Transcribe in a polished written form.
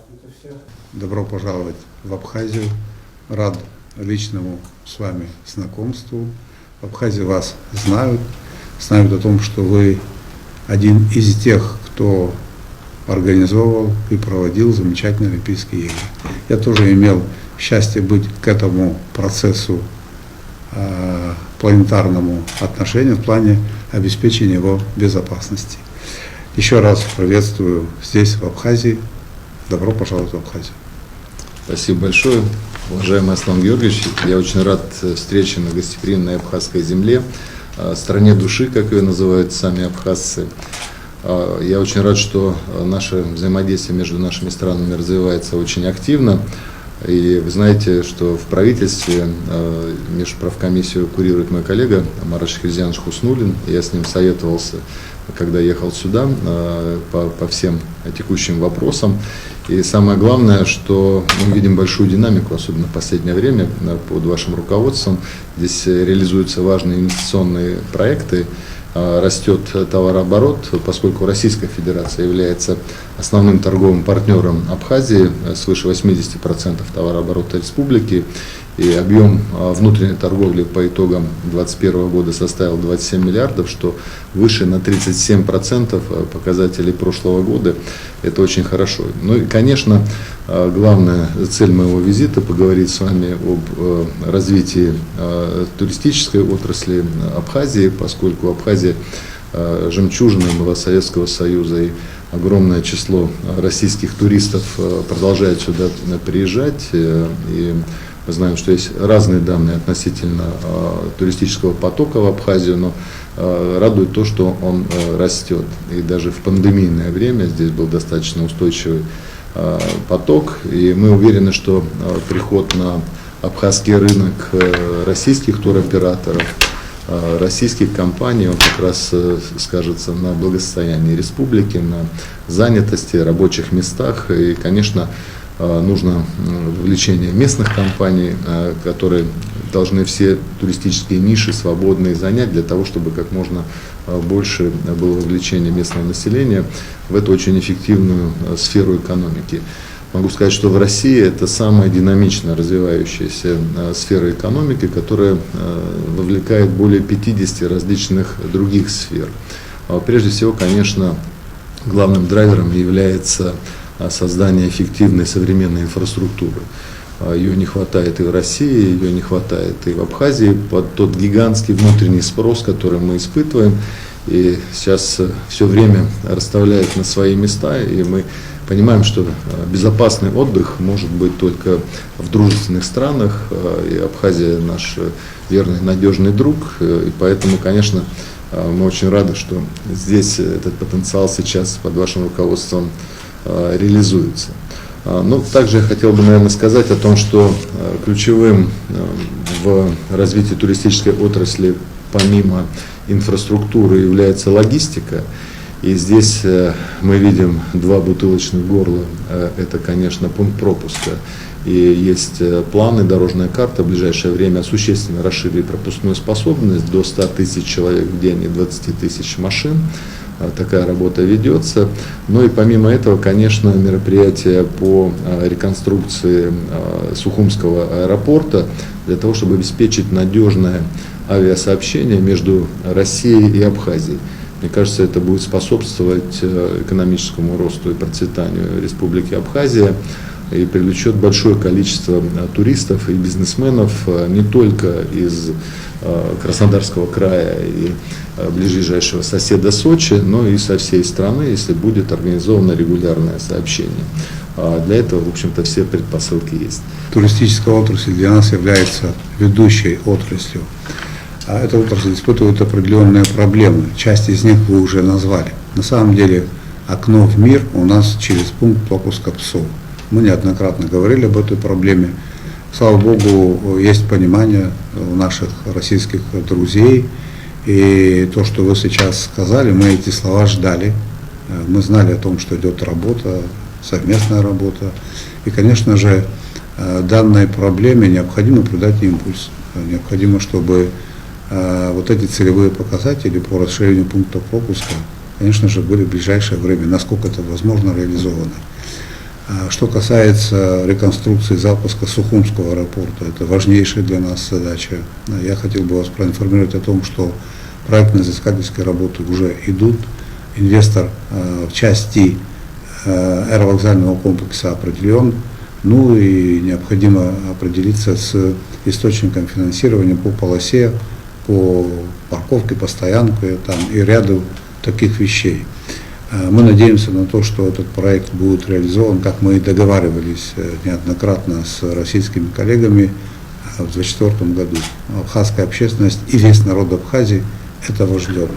Здравствуйте всех. Добро пожаловать в Абхазию. Рад личному с вами знакомству. В Абхазии вас знают о том, что вы один из тех, кто организовывал и проводил замечательные Олимпийские игры. Я тоже имел счастье быть к этому процессу планетарному отношению в плане обеспечения его безопасности. Еще раз приветствую здесь, в Абхазии. Добро пожаловать в Абхазию. Спасибо большое. Уважаемый Аслан Георгиевич, я очень рад встрече на гостеприимной абхазской земле, стране души, как ее называют сами абхазцы. Я очень рад, что наше взаимодействие между нашими странами развивается очень активно. И вы знаете, что в правительстве межправкомиссию курирует мой коллега Марат Шахрезянович Хуснуллин. Я с ним советовался, когда ехал сюда, по всем текущим вопросам. И самое главное, что мы видим большую динамику, особенно в последнее время, под вашим руководством. Здесь реализуются важные инвестиционные проекты, растет товарооборот, поскольку Российская Федерация является основным торговым партнером Абхазии, свыше 80% товарооборота республики, и объем внутренней торговли по итогам 2021 года составил 27 миллиардов, что выше на 37% показателей прошлого года. Это очень хорошо. Ну и, конечно, главная цель моего визита — поговорить с вами об развитии туристической отрасли Абхазии, поскольку Абхазия жемчужина была Советского Союза, и огромное число российских туристов продолжает сюда приезжать. И мы знаем, что есть разные данные относительно туристического потока в Абхазию, но радует то, что он растет. И даже в пандемийное время здесь был достаточно устойчивый поток. И мы уверены, что приход на абхазский рынок российских туроператоров, российских компаний, он как раз скажется на благосостоянии республики, на занятости, рабочих местах. И, конечно, нужно вовлечение местных компаний, которые должны все туристические ниши свободные занять для того, чтобы как можно больше было вовлечение местного населения в эту очень эффективную сферу экономики. Могу сказать, что в России это самая динамично развивающаяся сфера экономики, которая вовлекает более 50 различных других сфер. Прежде всего, конечно, главным драйвером является создание эффективной современной инфраструктуры. Ее не хватает и в России, ее не хватает и в Абхазии под тот гигантский внутренний спрос, который мы испытываем. И сейчас все время расставляет на свои места, и мы понимаем, что безопасный отдых может быть только в дружественных странах, и Абхазия наш верный, надежный друг, и поэтому, конечно, мы очень рады, что здесь этот потенциал сейчас под вашим руководством реализуется. Ну, также я хотел бы, наверное, сказать о том, что ключевым в развитии туристической отрасли помимо инфраструктуры является логистика. И здесь мы видим два бутылочных горла. Это, конечно, пункт пропуска. И есть планы, дорожная карта в ближайшее время существенно расширит пропускную способность до 100 тысяч человек в день и 20 тысяч машин. Такая работа ведется. Ну и помимо этого, конечно, мероприятия по реконструкции Сухумского аэропорта для того, чтобы обеспечить надежное авиасообщение между Россией и Абхазией. Мне кажется, это будет способствовать экономическому росту и процветанию Республики Абхазия и привлечет большое количество туристов и бизнесменов не только из Краснодарского края и ближайшего соседа Сочи, но и со всей страны, если будет организовано регулярное сообщение. Для этого, в общем-то, все предпосылки есть. Туристическая отрасль для нас является ведущей отраслью. Эта отрасль испытывает определенные проблемы. Часть из них вы уже назвали. На самом деле, окно в мир у нас через пункт пропуска ПСО. Мы неоднократно говорили об этой проблеме. Слава Богу, есть понимание у наших российских друзей. И то, что вы сейчас сказали, мы эти слова ждали. Мы знали о том, что идет работа, совместная работа. И, конечно же, данной проблеме необходимо придать импульс. Необходимо, чтобы вот эти целевые показатели по расширению пунктов пропуска, конечно же, были в ближайшее время, насколько это возможно, реализованы. Что касается реконструкции запуска Сухумского аэропорта, это важнейшая для нас задача. Я хотел бы вас проинформировать о том, что проектно-изыскательские работы уже идут. Инвестор в части аэровокзального комплекса определен. Ну и необходимо определиться с источником финансирования по полосе, по парковке, по стоянке там, и ряду таких вещей. Мы надеемся на то, что этот проект будет реализован, как мы и договаривались неоднократно с российскими коллегами в 2024 году. Абхазская общественность и весь народ Абхазии этого ждет.